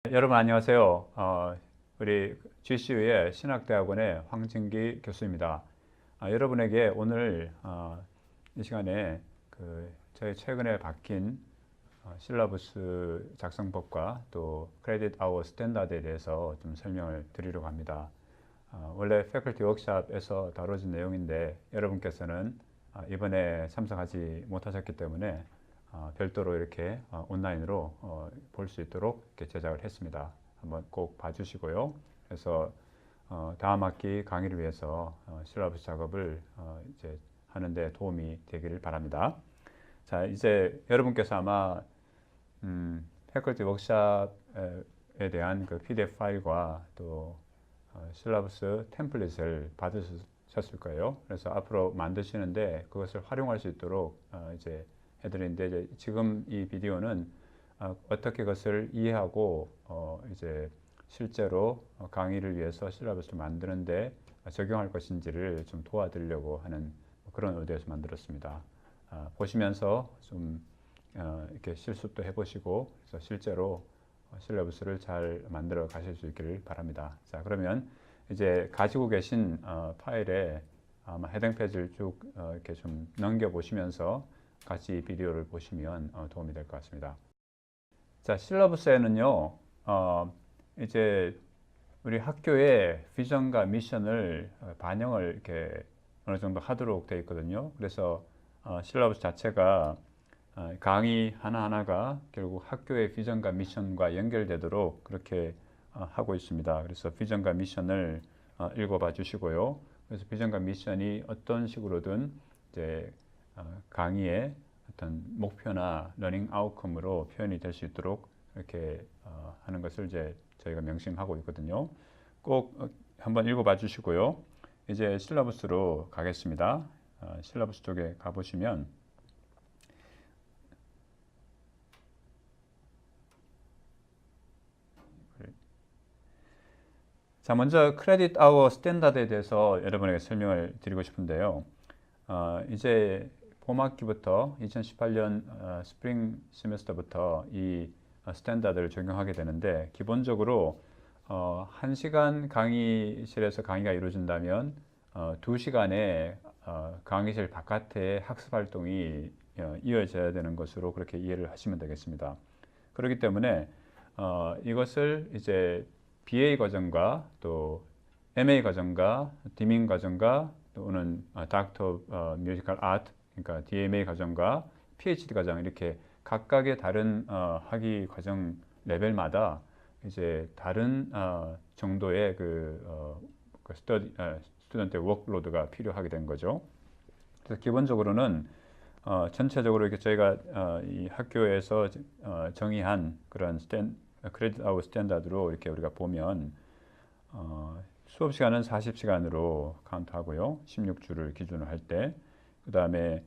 여러분 안녕하세요. 우리 GCU의 신학대학원의 황진기 교수입니다. 여러분에게 오늘 이 시간에 저희 최근에 바뀐 실러버스 작성법과 또 크레딧 아워 스탠다드에 대해서 좀 설명을 드리려고 합니다. 원래 패컬티 워크샵에서 다뤄진 내용인데 여러분께서는 이번에 참석하지 못하셨기 때문에 별도로 이렇게 온라인으로 볼 수 있도록 이렇게 제작을 했습니다. 한번 꼭 봐주시고요. 그래서 다음 학기 강의를 위해서 실러버스 작업을 이제 하는데 도움이 되기를 바랍니다. 자, 이제 여러분께서 아마 패컬티 워크샵에 대한 그 PDF 파일과 또 실러버스 템플릿을 받으셨을 거예요. 그래서 앞으로 만드시는데 그것을 활용할 수 있도록 이제 해드리는데 이제 지금 이 비디오는 어떻게 그것을 이해하고 이제 실제로 강의를 위해서 실러버스를 만드는데 적용할 것인지를 좀 도와드리려고 하는 그런 의도에서 만들었습니다. 보시면서 좀 이렇게 실습도 해보시고 그래서 실제로 실러버스를 잘 만들어 가실 수 있기를 바랍니다. 자, 그러면 이제 가지고 계신 파일에 아마 해당 페이지를 쭉 이렇게 좀 넘겨 보시면서 같이 비디오를 보시면 도움이 될 것 같습니다. 자, 실러버스에는요, 이제 우리 학교의 비전과 미션을 반영을 이렇게 어느 정도 하도록 되어 있거든요. 그래서 실러버스 자체가 강의 하나하나가 결국 학교의 비전과 미션과 연결되도록 그렇게 하고 있습니다. 그래서 비전과 미션을 읽어봐 주시고요. 그래서 비전과 미션이 어떤 식으로든 이제 강의의 어떤 목표나 러닝 아웃컴으로 표현이 될 수 있도록 이렇게 하는 것을 이제 저희가 명심하고 있거든요. 꼭 한번 읽어봐 주시고요. 이제 실러버스로 가겠습니다. 실러버스 쪽에 가보시면 자, 먼저 크레딧 아워 스탠다드에 대해서 여러분에게 설명을 드리고 싶은데요. 이제 봄학기부터 2018년 스프링 세미스터부터 이 스탠다드를 적용하게 되는데 기본적으로 1시간 강의실에서 강의가 이루어진다면 2시간의 강의실 바깥의 학습 활동이 이어져야 되는 것으로 그렇게 이해를 하시면 되겠습니다. 그렇기 때문에 이것을 이제 BA 과정과 또 MA 과정과 디밍 과정과 또는 닥터 뮤지컬 아트 그러니까 DMA 과정과 PhD 과정 이렇게 각각의 다른 학위 과정 레벨마다 이제 다른 정도의 그 스튜던트의 워크로드가 필요하게 된 거죠. 그래서 기본적으로는 전체적으로 이렇게 저희가 이 학교에서 정의한 그런 크레딧 아웃 스탠다드로 이렇게 우리가 보면 수업 시간은 40시간으로 카운트하고요. 16주를 기준으로 할 때. 그다음에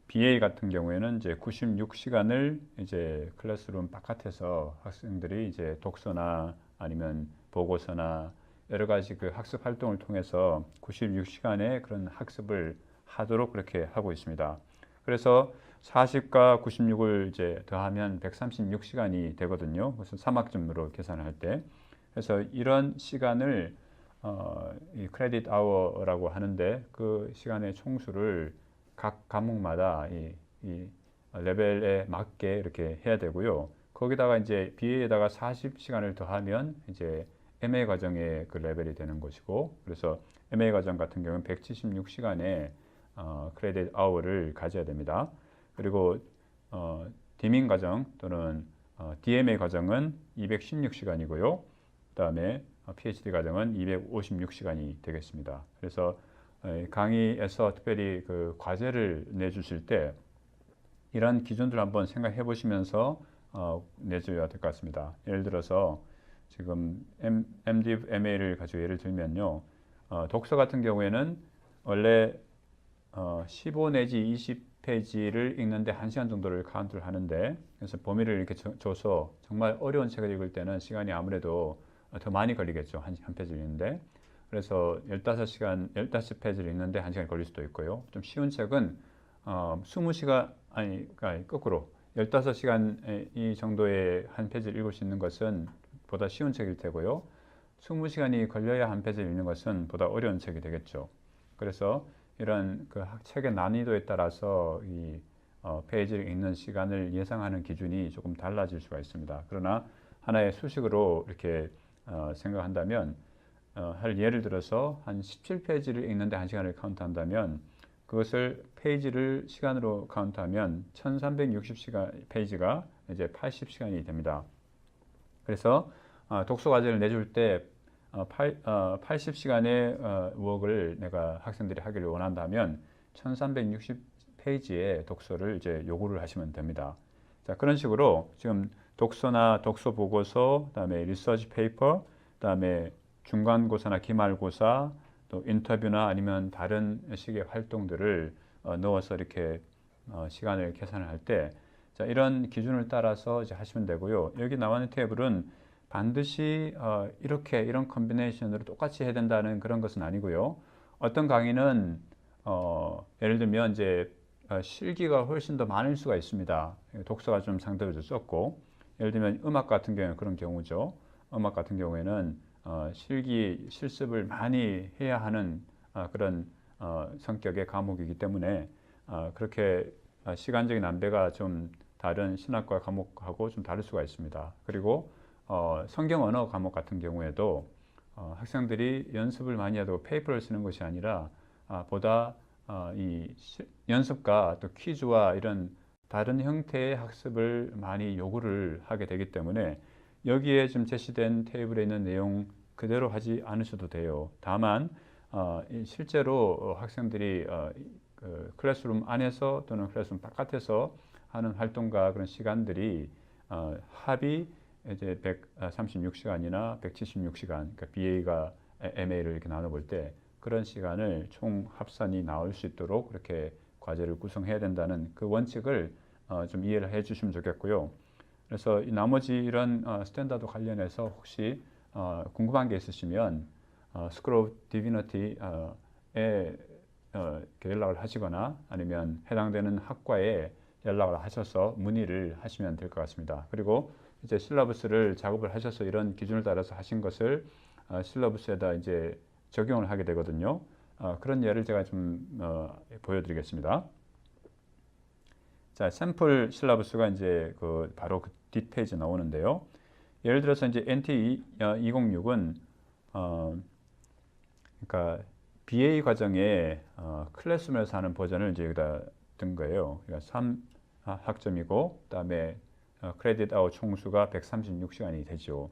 BA 같은 경우에는 이제 96시간을 이제 클래스룸 바깥에서 학생들이 이제 독서나 아니면 보고서나 여러 가지 그 학습 활동을 통해서 96시간의 그런 학습을 하도록 그렇게 하고 있습니다. 그래서 40과 96을 이제 더하면 136시간이 되거든요. 그래서 3학점으로 계산할 때. 그래서 이런 시간을 이 크레딧 아워라고 하는데 그 시간의 총수를 각 과목마다 이 레벨에 맞게 이렇게 해야 되고요. 거기다가 이제 BA에다가 40시간을 더하면 이제 MA 과정의 그 레벨이 되는 것이고, 그래서 MA 과정 같은 경우는 176시간의 크레딧 아워를 가져야 됩니다. 그리고 디밍 과정 또는 DMA 과정은 216시간이고요. 그다음에 PhD 과정은 256시간이 되겠습니다. 그래서 강의에서 특별히 그 과제를 내주실 때 이런 기준들을 한번 생각해 보시면서 내줘야 될 것 같습니다. 예를 들어서 지금 MDiv MA를 가지고 예를 들면요. 독서 같은 경우에는 원래 15 내지 20페이지를 읽는데 1시간 정도를 카운트를 하는데 그래서 범위를 이렇게 줘서 정말 어려운 책을 읽을 때는 시간이 아무래도 더 많이 걸리겠죠. 한 페이지를 읽는데. 그래서 15시간, 15페이지를 읽는데 1시간이 걸릴 수도 있고요. 좀 쉬운 책은 20시간, 아니, 그러니까 거꾸로 15시간 이 정도의 한 페이지를 읽을 수 있는 것은 보다 쉬운 책일 테고요. 20시간이 걸려야 한 페이지를 읽는 것은 보다 어려운 책이 되겠죠. 그래서 이런 그 책의 난이도에 따라서 이 페이지를 읽는 시간을 예상하는 기준이 조금 달라질 수가 있습니다. 그러나 하나의 수식으로 이렇게 생각한다면 예를 들어서 한 17페이지를 읽는데 1시간을 카운트한다면 그것을 페이지를 시간으로 카운트하면 1360시간 페이지가 이제 80시간이 됩니다. 그래서 독서 과제를 내줄 때 80시간의 워크를 내가 학생들이 하기를 원한다면 1360페이지의 독서를 이제 요구를 하시면 됩니다. 자, 그런 식으로 지금 독서나 독서 보고서, 그다음에 리서치 페이퍼, 그다음에 중간고사나 기말고사, 또 인터뷰나 아니면 다른 식의 활동들을 넣어서 이렇게 시간을 계산을 할 때, 자, 이런 기준을 따라서 이제 하시면 되고요. 여기 나와 있는 테이블은 반드시 이런 컨비네이션으로 똑같이 해야 된다는 그런 것은 아니고요. 어떤 강의는 예를 들면 이제 실기가 훨씬 더 많을 수가 있습니다. 독서가 좀 상대적으로 적고, 예를 들면 음악 같은 경우는 그런 경우죠. 음악 같은 경우에는 실기 실습을 많이 해야 하는 그런 성격의 과목이기 때문에 그렇게 시간적인 안배가 좀 다른 신학과 과목하고 좀 다를 수가 있습니다. 그리고 성경 언어 과목 같은 경우에도 학생들이 연습을 많이 해도 페이퍼를 쓰는 것이 아니라 보다 이 연습과 또 퀴즈와 이런 다른 형태의 학습을 많이 요구를 하게 되기 때문에 여기에 지금 제시된 테이블에 있는 내용 그대로 하지 않으셔도 돼요. 다만 실제로 학생들이 그 클래스룸 안에서 또는 클래스룸 바깥에서 하는 활동과 그런 시간들이 합이 이제 136시간이나 176시간, 그러니까 BA가 MA를 이렇게 나눠볼 때 그런 시간을 총 합산이 나올 수 있도록 그렇게 과제를 구성해야 된다는 그 원칙을 좀 이해를 해 주시면 좋겠고요. 그래서 이 나머지 이런 스탠다드 관련해서 혹시 궁금한 게 있으시면 스쿨 오브 디비니티에 연락을 하시거나 아니면 해당되는 학과에 연락을 하셔서 문의를 하시면 될 것 같습니다. 그리고 이제 실러버스를 작업을 하셔서 이런 기준을 따라서 하신 것을 실러버스에다 이제 적용을 하게 되거든요. 그런 예를 제가 좀 보여드리겠습니다. 자, 샘플 실러버스가 이제 바로 그 뒷페이지에 나오는데요. 예를 들어서 이제 NT 2006은 그러니까 BA 과정에 클래스룸에서 하는 버전을 이제 여기다 든 거예요. 그러니까 3학점이고 그다음에 크레딧 아웃 총수가 136시간이 되죠.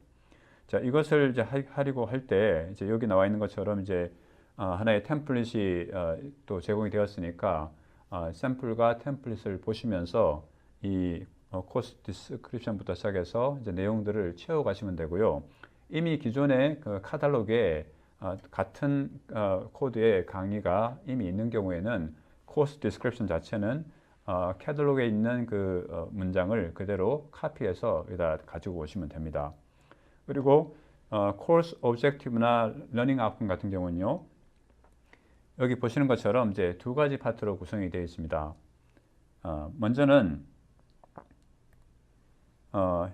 자, 이것을 이제 하려고 할 때 이제 여기 나와 있는 것처럼 이제 하나의 템플릿이 또 제공이 되었으니까 샘플과 템플릿을 보시면서 이 코스 디스크립션부터 시작해서 이제 내용들을 채워 가시면 되고요. 이미 기존의 그 카탈로그에 같은 코드의 강의가 이미 있는 경우에는 코스 디스크립션 자체는 카탈로그에 있는 그 문장을 그대로 카피해서 여기다 가지고 오시면 됩니다. 그리고 코스 오브젝티브나 러닝 아웃컴 같은 경우는요. 여기 보시는 것처럼 이제 두 가지 파트로 구성이 되어 있습니다. 먼저는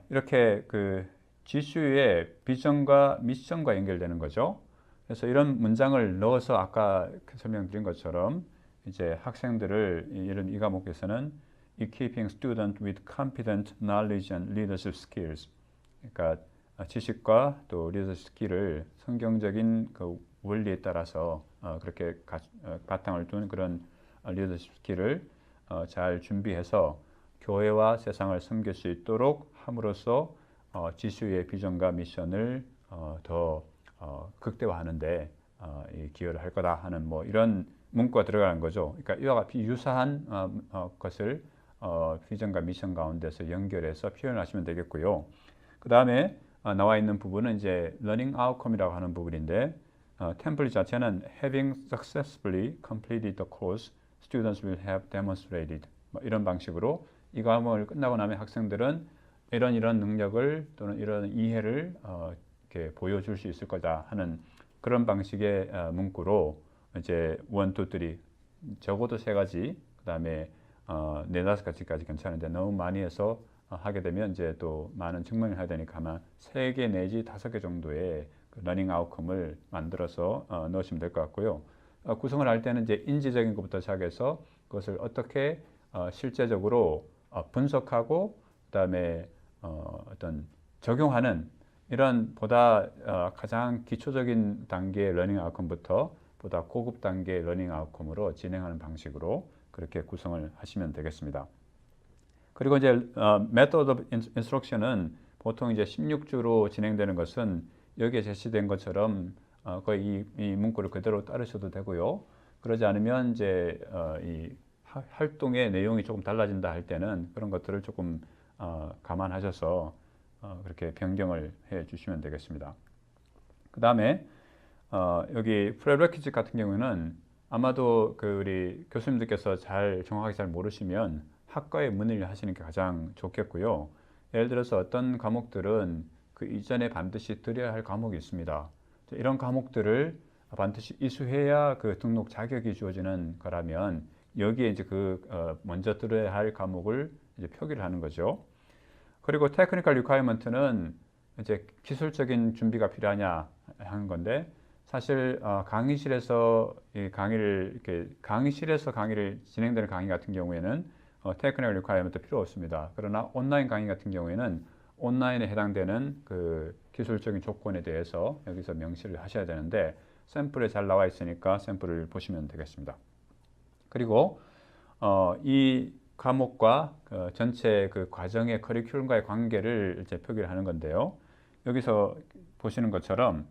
이렇게 그 지수의 비전과 미션과 연결되는 거죠. 그래서 이런 문장을 넣어서 아까 설명드린 것처럼 이제 학생들을 이런 이 과목에서는 Equipping Student with Competent Knowledge and Leadership Skills, 그러니까 지식과 또 리더십 스킬을 성경적인 그 원리에 따라서 그렇게 바탕을 둔 그런 리더십 스킬을 잘 준비해서 교회와 세상을 섬길 수 있도록 함으로써 지수의 비전과 미션을 더 극대화하는데 기여를 할 거다 하는 뭐 이런 문구가 들어가는 거죠. 그러니까 이와 같이 유사한 것을 비전과 미션 가운데서 연결해서 표현하시면 되겠고요. 그 다음에 나와 있는 부분은 이제 learning outcome이라고 하는 부분인데 템플릿 자체는 having successfully completed the course, students will have demonstrated 뭐 이런 방식으로 이 과목을 끝나고 나면 학생들은 이런 능력을 또는 이런 이해를 이렇게 보여줄 수 있을 거다 하는 그런 방식의 문구로 이제 1, 2, 3 적어도 3가지 그 다음에 네다섯 가지까지 괜찮은데 너무 많이 해서 하게 되면 이제 또 많은 증명을 해야 되니까 아마 3개 내지 5개 정도의 그 러닝 아웃컴을 만들어서 넣으시면 될 것 같고요. 구성을 할 때는 이제 인지적인 것부터 시작해서 그것을 어떻게 실제적으로 분석하고 그다음에 어떤 적용하는 이런 보다 가장 기초적인 단계의 러닝 아웃컴부터 보다 고급 단계의 러닝 아웃컴으로 진행하는 방식으로 그렇게 구성을 하시면 되겠습니다. 그리고 이제 Method of Instruction은 보통 이제 16주로 진행되는 것은 여기에 제시된 것처럼 거의 이 문구를 그대로 따르셔도 되고요. 그러지 않으면 이제 이 활동의 내용이 조금 달라진다 할 때는 그런 것들을 조금 감안하셔서 그렇게 변경을 해 주시면 되겠습니다. 그 다음에 여기 prerequisite 같은 경우는 아마도 그 우리 교수님들께서 정확하게 잘 모르시면 학과에 문의를 하시는 게 가장 좋겠고요. 예를 들어서 어떤 과목들은 그 이전에 반드시 들어야 할 과목이 있습니다. 이런 과목들을 반드시 이수해야 그 등록 자격이 주어지는 거라면 여기에 이제 먼저 들어야 할 과목을 이제 표기를 하는 거죠. 그리고 테크니컬 리ኳ이먼트는 이제 기술적인 준비가 필요하냐 하는 건데 사실 강의실에서 강의를 진행되는 강의 같은 경우에는 테크니컬 리ኳ이먼트 필요 없습니다. 그러나 온라인 강의 같은 경우에는 온라인에 해당되는 그 기술적인 조건에 대해서 여기서 명시를 하셔야 되는데 샘플에 잘 나와 있으니까 샘플을 보시면 되겠습니다. 그리고 이 과목과 전체 그 과정의 커리큘럼과의 관계를 이제 표기를 하는 건데요. 여기서 보시는 것처럼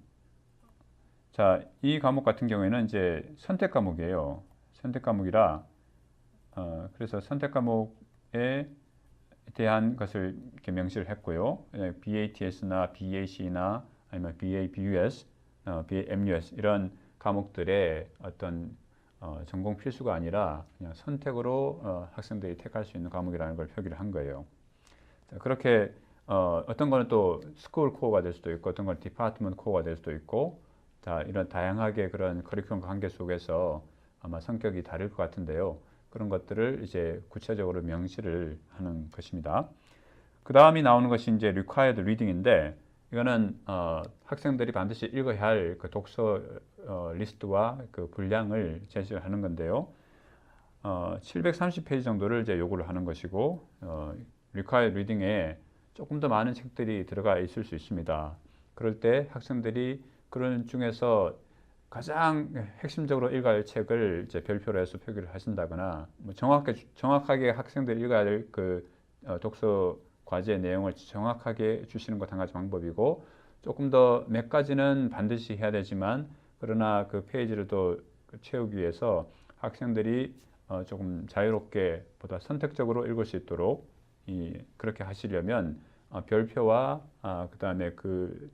자, 이 과목 같은 경우에는 이제 선택 과목이에요. 선택 과목이라 그래서 선택 과목에 대한 것을 이렇게 명시를 했고요. BATS나 BAC나 아니면 BABUS, BAMUS 이런 과목들의 어떤 전공 필수가 아니라 그냥 선택으로 학생들이 택할 수 있는 과목이라는 걸 표기를 한 거예요. 자, 그렇게 어떤 거는 또 스쿨 코어가 될 수도 있고 어떤 건 디파트먼트 코어가 될 수도 있고 자, 이런 다양하게 그런 커리큘럼 관계 속에서 아마 성격이 다를 것 같은데요. 그런 것들을 이제 구체적으로 명시를 하는 것입니다. 그 다음이 나오는 것이 이제 required reading인데 이거는 학생들이 반드시 읽어야 할 그 독서 리스트와 그 분량을 제시를 하는 건데요. 730페이지 정도를 이제 요구를 하는 것이고 required reading에 조금 더 많은 책들이 들어가 있을 수 있습니다. 그럴 때 학생들이 그런 중에서 가장 핵심적으로 읽어야 할 책을 이제 별표로 해서 표기를 하신다거나 뭐 정확하게 학생들이 읽어야 할 그 독서 과제의 내용을 정확하게 주시는 것 한 가지 방법이고 조금 더 몇 가지는 반드시 해야 되지만 그러나 그 페이지를 또 채우기 위해서 학생들이 조금 자유롭게 보다 선택적으로 읽을 수 있도록 그렇게 하시려면 별표와 그 다음에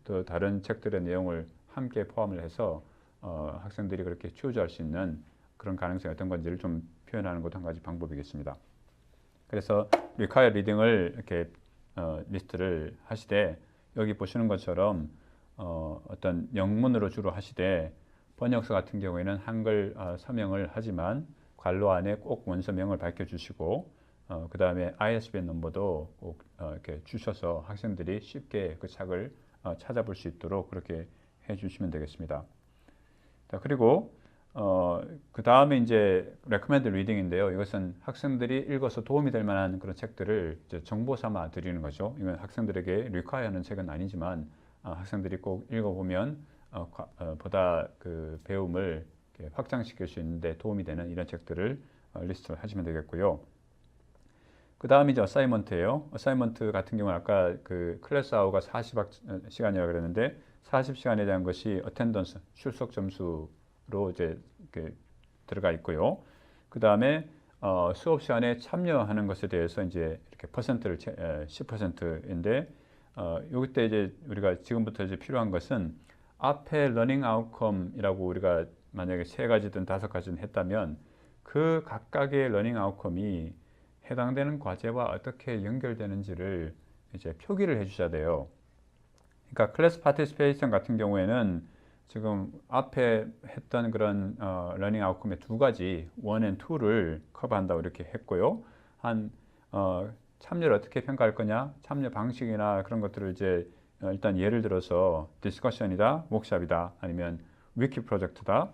또 다른 책들의 내용을 함께 포함을 해서 학생들이 그렇게 추구할 수 있는 그런 가능성이 어떤 건지를 좀 표현하는 것도 한 가지 방법이겠습니다. 그래서 required reading을 이렇게 리스트를 하시되 여기 보시는 것처럼 어떤 영문으로 주로 하시되 번역서 같은 경우에는 한글 서명을 하지만 괄호 안에 꼭 원서명을 밝혀주시고 그 다음에 ISBN 넘버도 꼭 이렇게 주셔서 학생들이 쉽게 그 책을 찾아볼 수 있도록 그렇게 해주시면 되겠습니다. 자, 그리고 그 다음에 이제 recommended reading인데요. 이것은 학생들이 읽어서 도움이 될 만한 그런 책들을 이제 정보 삼아 드리는 거죠. 이건 학생들에게 require하는 책은 아니지만 학생들이 꼭 읽어보면 보다 그 배움을 확장시킬 수 있는데 도움이 되는 이런 책들을 리스트를 하시면 되겠고요. 그 다음이 이제 어사이먼트예요. 어사이먼트 같은 경우는 아까 그 클래스 아워가 40시간이라고 그랬는데 40시간에 대한 것이 어텐던스, 출석 점수로 이제 이렇게 들어가 있고요. 그 다음에 수업 시간에 참여하는 것에 대해서 이제 이렇게 퍼센트를 10%인데 요기 때 이제 우리가 지금부터 이제 필요한 것은 앞에 러닝 아웃컴이라고 우리가 만약에 3가지든 5가지든 했다면 그 각각의 러닝 아웃컴이 해당되는 과제와 어떻게 연결되는지를 이제 표기를 해 주셔야 돼요. 그러니까 클래스 파티시페이션 같은 경우에는 지금 앞에 했던 그런 러닝 아웃컴의 2가지 1 and 2를 커버한다고 이렇게 했고요. 한 참여를 어떻게 평가할 거냐, 참여 방식이나 그런 것들을 이제 일단 예를 들어서 디스커션이다, 워크숍이다, 아니면 위키 프로젝트다,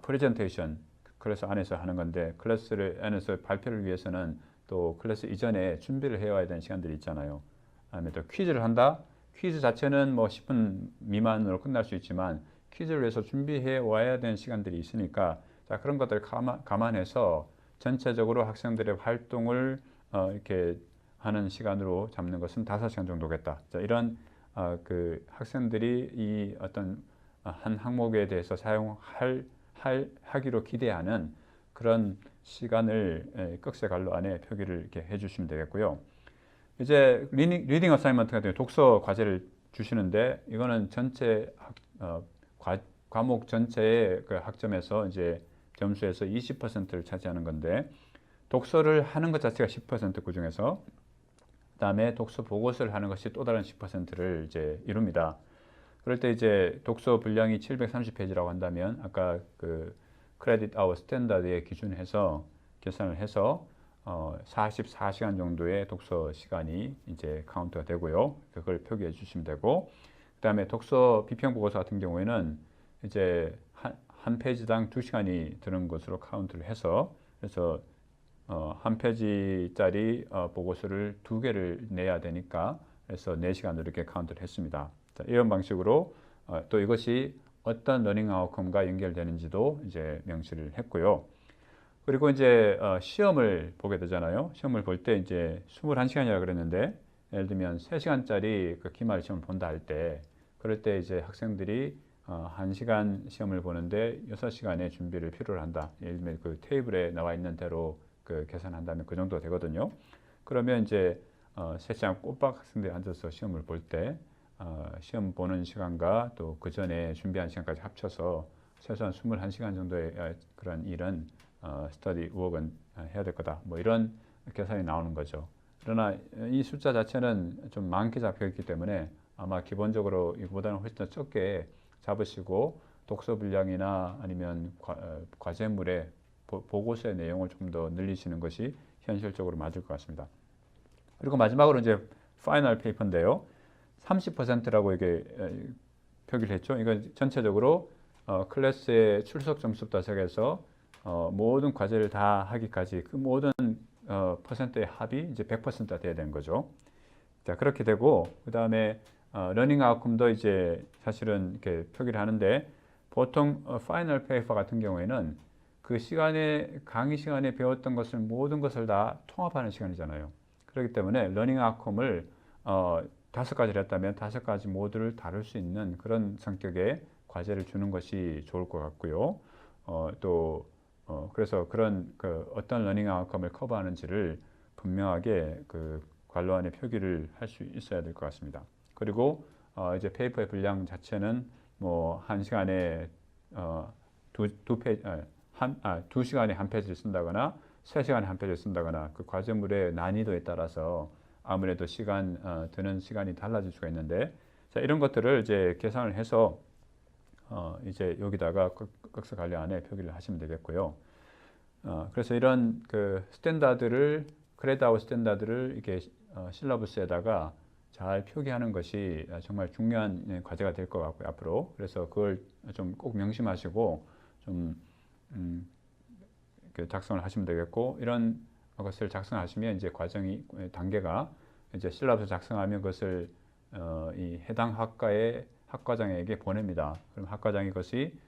프레젠테이션 클래스 안에서 하는 건데 클래스 안에서 발표를 위해서는 또 클래스 이전에 준비를 해와야 되는 시간들이 있잖아요. 아니면 또 퀴즈를 한다. 퀴즈 자체는 뭐 10분 미만으로 끝날 수 있지만 퀴즈를 위해서 준비해 와야 되는 시간들이 있으니까 자, 그런 것들을 감안해서 전체적으로 학생들의 활동을 이렇게 하는 시간으로 잡는 것은 5시간 정도겠다. 자, 이런 그 학생들이 이 어떤 한 항목에 대해서 하기로 기대하는 그런 시간을 꺽쇠관로 안에 표기를 이렇게 해주시면 되겠고요. 이제 리딩 어사이먼트 같은 경우 독서 과제를 주시는데 이거는 전체 과목 전체의 그 학점에서 이제 점수에서 20%를 차지하는 건데 독서를 하는 것 자체가 10% 그중에서 그다음에 독서 보고서를 하는 것이 또 다른 10%를 이제 이룹니다. 그럴 때 이제 독서 분량이 730페이지라고 한다면 아까 그 크레딧 아워 스탠다드에 기준해서 계산을 해서 44시간 정도의 독서 시간이 이제 카운트가 되고요. 그걸 표기해 주시면 되고 그다음에 독서 비평 보고서 같은 경우에는 이제 한 페이지당 2시간이 드는 것으로 카운트를 해서 그래서 한 페이지짜리 보고서를 2개를 내야 되니까 그래서 4시간으로 이렇게 카운트를 했습니다. 자, 이런 방식으로 또 이것이 어떤 러닝 아웃컴과 연결되는지도 이제 명시를 했고요. 그리고 이제 시험을 보게 되잖아요. 시험을 볼 때 이제 21시간이라 그랬는데 예를 들면 3시간짜리 그 기말 시험을 본다 할 때 그럴 때 이제 학생들이 1시간 시험을 보는데 6시간의 준비를 필요로 한다. 예를 들면 그 테이블에 나와 있는 대로 그 계산한다면 그 정도 되거든요. 그러면 이제 3시간 꼬박 학생들이 앉아서 시험을 볼 때 시험 보는 시간과 또 그 전에 준비한 시간까지 합쳐서 최소한 21시간 정도의 그런 일은 스터디 워크는 해야 될 거다. 뭐 이런 계산이 나오는 거죠. 그러나 이 숫자 자체는 좀 많게 잡혀 있기 때문에 아마 기본적으로 이거보다는 훨씬 더 적게 잡으시고 독서 분량이나 아니면 과제물의 보고서의 내용을 좀 더 늘리시는 것이 현실적으로 맞을 것 같습니다. 그리고 마지막으로 이제 파이널 페이퍼인데요. 30%라고 이게 표기를 했죠. 이건 전체적으로 클래스의 출석 점수부터 시작해서 모든 과제를 다 하기까지 그 모든 퍼센트의 합이 이제 100%가 돼야 되는 거죠. 자, 그렇게 되고 그 다음에 러닝 아웃컴도 이제 사실은 이렇게 표기를 하는데 보통 파이널 페이퍼 같은 경우에는 그 시간에 강의 시간에 배웠던 것을 모든 것을 다 통합하는 시간이잖아요. 그렇기 때문에 러닝 아웃컴을 5가지를 했다면 5가지 모두를 다룰 수 있는 그런 성격의 과제를 주는 것이 좋을 것 같고요. 그래서 그런 그 어떤 러닝 아웃컴을 커버하는지를 분명하게 그 관로안에 표기를 할 수 있어야 될 것 같습니다. 그리고 이제 페이퍼의 분량 자체는 뭐 1시간에 두 시간에 한 페이지를 쓴다거나 3시간에 한 페이지를 쓴다거나 그 과제물의 난이도에 따라서 아무래도 드는 시간이 달라질 수가 있는데 자, 이런 것들을 이제 계산을 해서 이제 여기다가 꺽쇠 관리 안에 표기를 하시면 되겠고요. 그래서 이런 그 크레딧아웃 스탠다드를 이렇게 실러버스에다가 잘 표기하는 것이 정말 중요한 과제가 될 것 같고요, 앞으로. 그래서 그걸 좀 꼭 명심하시고 좀 작성을 하시면 되겠고, 이런 것을 작성하시면 이제 단계가 이제 실러버스 작성하면 그것을 이 해당 학과의 학과장에게 보냅니다. 그럼 학과장이 그것이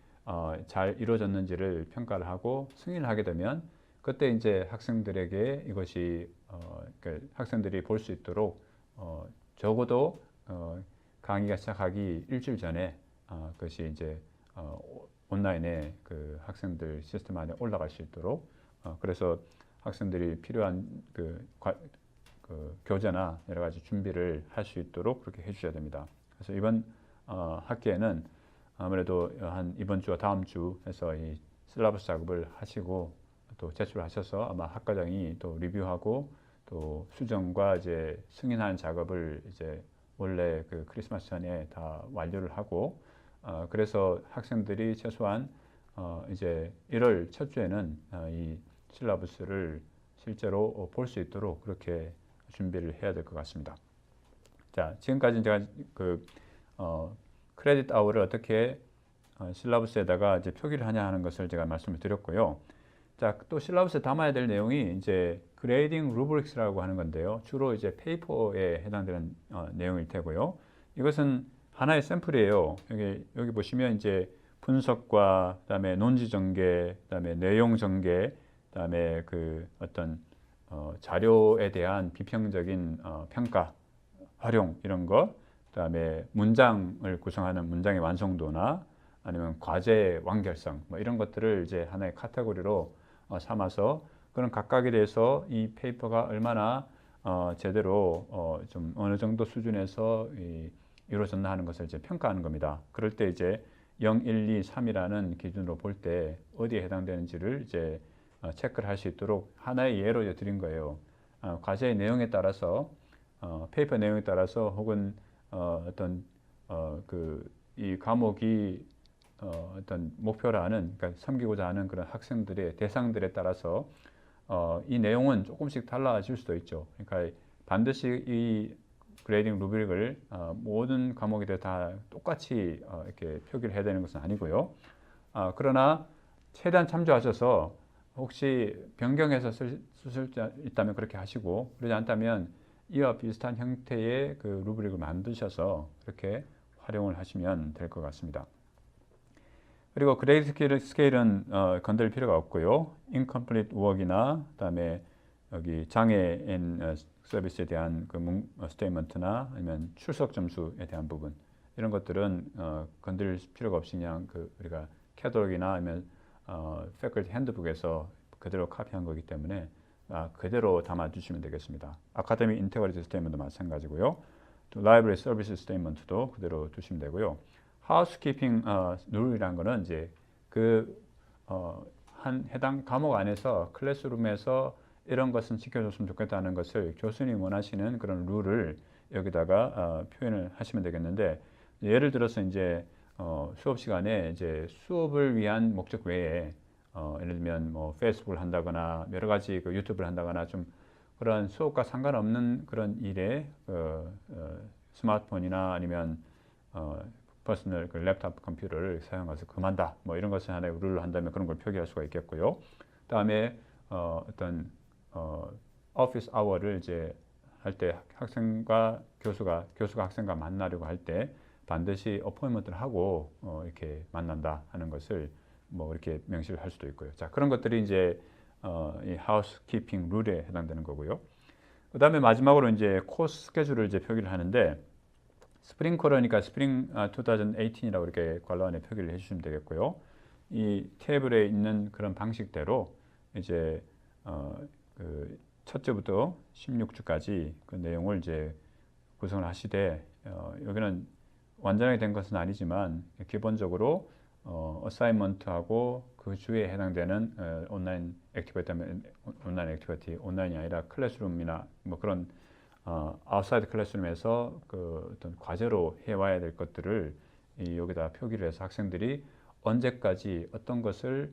잘 이루어졌는지를 평가를 하고 승인을 하게 되면 그때 이제 학생들에게 이것이 학생들이 볼 수 있도록 적어도 강의가 시작하기 일주일 전에 그것이 이제 온라인에 그 학생들 시스템 안에 올라갈 수 있도록 그래서 학생들이 필요한 그 교재나 여러 가지 준비를 할 수 있도록 그렇게 해주셔야 됩니다. 그래서 이번 학기에는 아무래도 이번 주와 다음 주 해서 이 실러버스 작업을 하시고 또 제출하셔서 아마 학과장이 또 리뷰하고 또 수정과 이제 승인하는 작업을 이제 원래 그 크리스마스 전에 다 완료를 하고 그래서 학생들이 최소한 이제 1월 첫 주에는 이 실러버스를 실제로 볼 수 있도록 그렇게 준비를 해야 될 것 같습니다. 자, 지금까지 제가 크레딧 아워를 어떻게 실라부스에다가 이제 표기를 하냐 하는 것을 제가 말씀을 드렸고요. 자, 또 실라부스에 담아야 될 내용이 이제 그레이딩 루브릭스라고 하는 건데요. 주로 이제 페이퍼에 해당되는 내용일 테고요. 이것은 하나의 샘플이에요. 여기 보시면 이제 분석과 그다음에 논지 전개, 그다음에 내용 전개, 그다음에 그 어떤 자료에 대한 비평적인 평가, 활용 이런 거, 그다음에 문장을 구성하는 문장의 완성도나 아니면 과제 완결성 뭐 이런 것들을 이제 하나의 카테고리로 삼아서 그런 각각에 대해서 이 페이퍼가 얼마나 제대로 좀 어느 정도 수준에서 이루어졌나 하는 것을 이제 평가하는 겁니다. 그럴 때 이제 0, 1, 2, 3이라는 기준으로 볼 때 어디에 해당되는지를 이제 체크를 할 수 있도록 하나의 예로 드린 거예요. 과제의 내용에 따라서 페이퍼 내용에 따라서 혹은 어떤 이 과목이 어떤 목표라는 그러니까 섬기고자 하는 그런 학생들의 대상들에 따라서 이 내용은 조금씩 달라질 수도 있죠. 그러니까 반드시 이 그레이딩 루브릭을 모든 과목에 대해 다 똑같이 이렇게 표기를 해야 되는 것은 아니고요. 그러나 최대한 참조하셔서 혹시 변경해서 쓸 수 있다면 그렇게 하시고 그러지 않다면 이와 비슷한 형태의 그 루브릭을 만드셔서 그렇게 활용을 하시면 될 것 같습니다. 그리고 그레이드 스케일은 건들 필요가 없고요. incomplete work이나 그다음에 여기 장애인 서비스에 대한 그 스테이트먼트나 아니면 출석 점수에 대한 부분 이런 것들은 건들 필요가 없이 그냥 우리가 캐탈로그나 아니면 패컬티 핸드북에서 그대로 카피한 거기 때문에 그대로 담아주시면 되겠습니다. 아카데믹 인테그리티 스테이트먼트도 마찬가지고요. 또 라이브러리 서비스 스테이트먼트도 그대로 두시면 되고요. 하우스키핑 룰이라는 거는 이제 해당 과목 안에서 클래스룸에서 이런 것은 지켜줬으면 좋겠다는 것을 교수님 원하시는 그런 룰을 여기다가 표현을 하시면 되겠는데 예를 들어서 이제 수업 시간에 이제 수업을 위한 목적 외에 예를 들면 뭐 페이스북을 한다거나 여러 가지 그 유튜브를 한다거나 좀 그런 수업과 상관없는 그런 일에 스마트폰이나 아니면 퍼스널 그 랩탑 컴퓨터를 사용해서 금한다 뭐 이런 것을 하나의 룰을 한다면 그런 걸 표기할 수가 있겠고요. 그다음에 어떤 오피스 아워를 이제 할 때 학생과 교수가 학생과 만나려고 할 때 반드시 어포인먼트를 하고 이렇게 만난다 하는 것을 뭐 이렇게 명시를 할 수도 있고요. 자, 그런 것들이 이제 이 하우스키핑 룰에 해당되는 거고요. 그다음에 마지막으로 이제 코스 스케줄을 이제 표기를 하는데 스프링 쿼터니까 스프링 2018이라고 이렇게 괄호 안에 표기를 해주시면 되겠고요. 이 테이블에 있는 그런 방식대로 이제 그 첫째부터 16주까지 그 내용을 이제 구성을 하시되 여기는 완전하게 된 것은 아니지만 기본적으로 어사이먼트하고 그 주에 해당되는 온라인 액티비티, 온라인이 아니라 클래스룸이나 뭐 그런 아웃사이드 클래스룸에서 그 어떤 과제로 해와야 될 것들을 여기다 표기를 해서 학생들이 언제까지 어떤 것을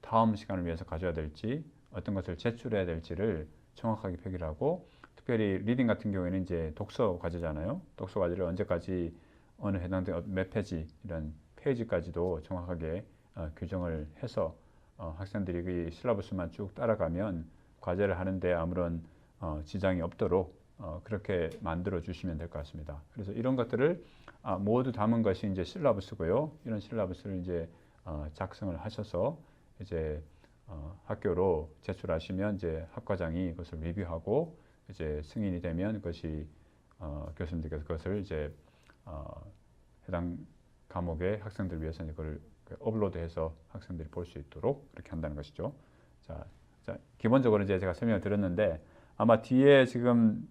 다음 시간을 위해서 가져야 될지 어떤 것을 제출해야 될지를 정확하게 표기를 하고 특별히 리딩 같은 경우에는 이제 독서 과제잖아요. 독서 과제를 언제까지 어느 해당된 몇 페이지 이런 페이지까지도 정확하게 규정을 해서 학생들이 그 실라버스만 쭉 따라가면 과제를 하는데 아무런 지장이 없도록 그렇게 만들어 주시면 될 것 같습니다. 그래서 이런 것들을 모두 담은 것이 이제 실라버스고요. 이런 실라버스를 이제 작성을 하셔서 이제 학교로 제출하시면 이제 학과장이 그것을 리뷰하고 이제 승인이 되면 그것이 교수님들께서 그것을 이제 해당 과목의 학생들 위해서 이걸 업로드해서 학생들이 볼 수 있도록 그렇게 한다는 것이죠. 자, 기본적으로 이제 제가 설명을 드렸는데 아마 뒤에 지금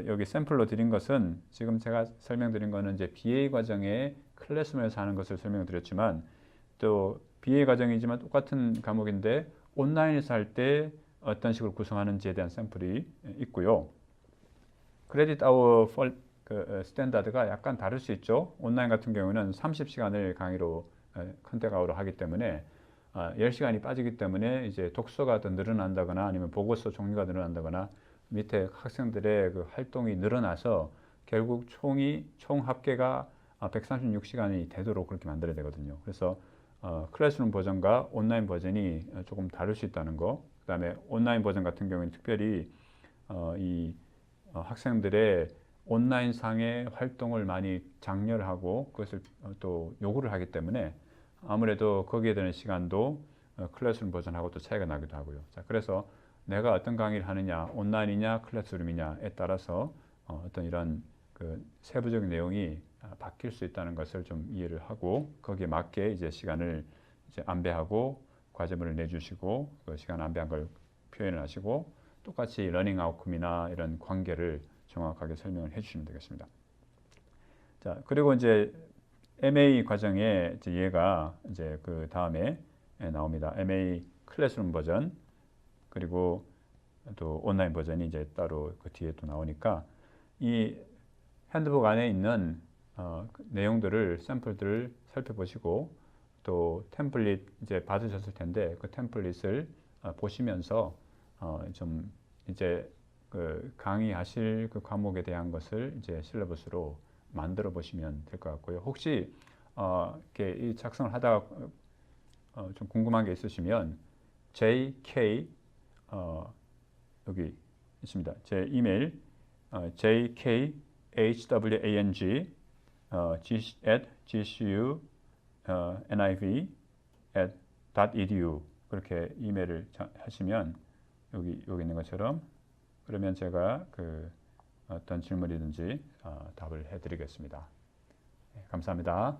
여기 샘플로 드린 것은 지금 제가 설명드린 거는 이제 BA 과정의 클래스룸에서 하는 것을 설명드렸지만 또 BA 과정이지만 똑같은 과목인데 온라인에서 할 때 어떤 식으로 구성하는지에 대한 샘플이 있고요. 크레딧 아워 스탠다드가 약간 다를 수 있죠. 온라인 같은 경우는 30시간을 강의로 컨택 아워로 하기 때문에 10시간이 빠지기 때문에 이제 독서가 더 늘어난다거나 아니면 보고서 종류가 늘어난다거나 밑에 학생들의 그 활동이 늘어나서 결국 총 합계가 136시간이 되도록 그렇게 만들어야 되거든요. 그래서 클래스룸 버전과 온라인 버전이 조금 다를 수 있다는 거. 그다음에 온라인 버전 같은 경우에는 특별히 학생들의 온라인 상의 활동을 많이 장려하고 그것을 또 요구를 하기 때문에 아무래도 거기에 드는 시간도 클래스룸 버전하고 또 차이가 나기도 하고요. 자, 그래서 내가 어떤 강의를 하느냐, 온라인이냐, 클래스룸이냐에 따라서 어떤 이런 그 세부적인 내용이 바뀔 수 있다는 것을 좀 이해를 하고 거기에 맞게 이제 시간을 이제 안배하고 과제물을 내주시고 그 시간 안배한 걸 표현을 하시고 똑같이 러닝 아웃컴이나 이런 관계를 정확하게 설명을 해주시면 되겠습니다. 자, 그리고 이제 MA 과정에 이제 얘가 이제 그 다음에 나옵니다. MA 클래스룸 버전 그리고 또 온라인 버전이 이제 따로 그 뒤에 또 나오니까 이 핸드북 안에 있는 그 내용들을 샘플들을 살펴보시고 또 템플릿 이제 받으셨을 텐데 그 템플릿을 보시면서 좀 이제 그 강의하실 그 과목에 대한 것을 이제 실러버스로 만들어 보시면 될 것 같고요. 혹시 이렇게 이 작성을 하다가 좀 궁금한 게 있으시면 JK 여기 있습니다. 제 이메일 jkhwang gcu.niv.edu 그렇게 이메일을 하시면 여기 있는 것처럼 그러면 제가 그 어떤 질문이든지 답을 해드리겠습니다. 감사합니다.